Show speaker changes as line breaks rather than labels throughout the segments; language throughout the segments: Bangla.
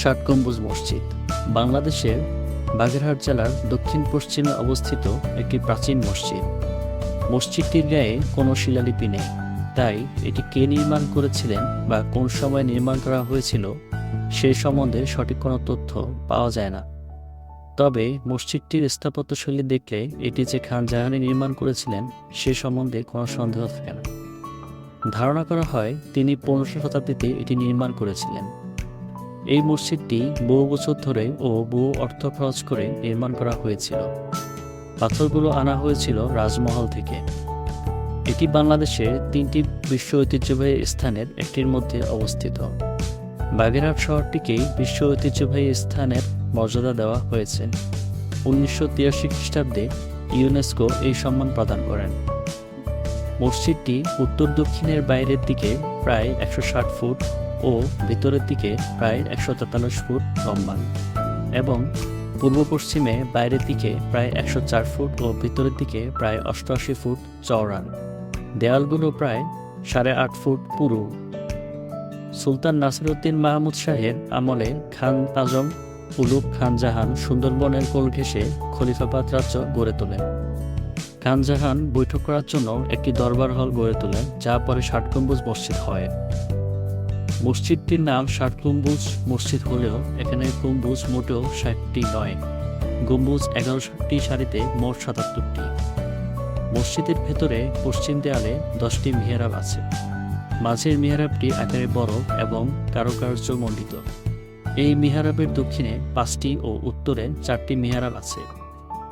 ষাট গম্বুজ মসজিদ বাংলাদেশের বাগেরহাট জেলার দক্ষিণ পশ্চিমে অবস্থিত একটি প্রাচীন মসজিদ। মসজিদটির গায়ে কোনো শিলালিপি নেই, তাই এটি কে নির্মাণ করেছিলেন বা কোন সময় নির্মাণ করা হয়েছিল সে সম্বন্ধে সঠিক কোনো তথ্য পাওয়া যায় না। তবে মসজিদটির স্থাপত্যশৈলী দেখলে এটি যে খান জাহানি নির্মাণ করেছিলেন সে সম্বন্ধে কোনো সন্দেহ থাকে না। ধারণা করা হয় তিনি 15শ শতাব্দীতে এটি নির্মাণ করেছিলেন। এই মসজিদটি বহু বছর ধরে ও বহু অর্থ খরচ করে নির্মাণ করা হয়েছিল। পাথরগুলো আনা হয়েছিল রাজমহল থেকে। এটি বাংলাদেশের 3টি বিশ্ব ঐতিহ্যবাহী স্থানের একটির মধ্যে অবস্থিত। বাগেরহাট শহরটিকেই বিশ্ব ঐতিহ্যবাহী স্থানের মর্যাদা দেওয়া হয়েছে। 1983 খ্রিস্টাব্দে ইউনেস্কো এই সম্মান প্রদান করেন। মসজিদটি উত্তর দক্ষিণের বাইরের দিকে প্রায় 160 ফুট ও ভিতরের দিকে প্রায় 143 ফুট লম্বা এবং পূর্ব পশ্চিমে বাইরের দিকে প্রায় 104 ফুট ও ভিতরের দিকে প্রায় 88 ফুট চওড়া। দেয়ালগুলো প্রায় 8.5 ফুট পুরু। সুলতান নাসিরউদ্দিন মাহমুদ শাহের আমলে খান আজম উলুগ খান জাহান সুন্দরবনের কোল ঘেঁষে খলিফাবাদ রাজ্য গড়ে তোলেন। খান জাহান বৈঠক করার জন্য একটি দরবার হল গড়ে তোলেন, যা পরে ষাট গম্বুজ মসজিদ হয়। মসজিদটির নাম ষাট গম্বুজ মসজিদ হলেও এখানে গম্বুজ মোটেও 60টি নয়, গম্বুজ 11টি সারিতে মোট 77টি। মসজিদের ভেতরে পশ্চিম দেয়ালে 10টি মিহরাব আছে। মাঝের মিহরাবটি আকারে বড় এবং কারুকার্য মণ্ডিত। এই মিহরাবের দক্ষিণে 5টি ও উত্তরে 4টি মিহরাব আছে।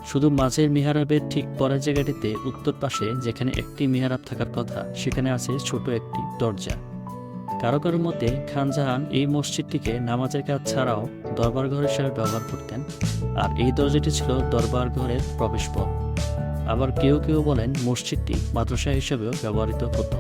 শুধু মাঝের মিহরাবের ঠিক পরের জায়গাটিতে উত্তর পাশে যেখানে একটি মিহরাব থাকার কথা সেখানে আছে ছোট একটি দরজা। কারো কারো মতে খান জাহান এই মসজিদটিকে নামাজের কাজ ছাড়াও দরবার ঘর হিসেবে ব্যবহার করতেন, আর এই দরজাটি ছিল দরবার ঘরের প্রবেশপথ। আবার কেউ কেউ বলেন মসজিদটি মাদ্রাসা হিসেবেও ব্যবহৃত হতো।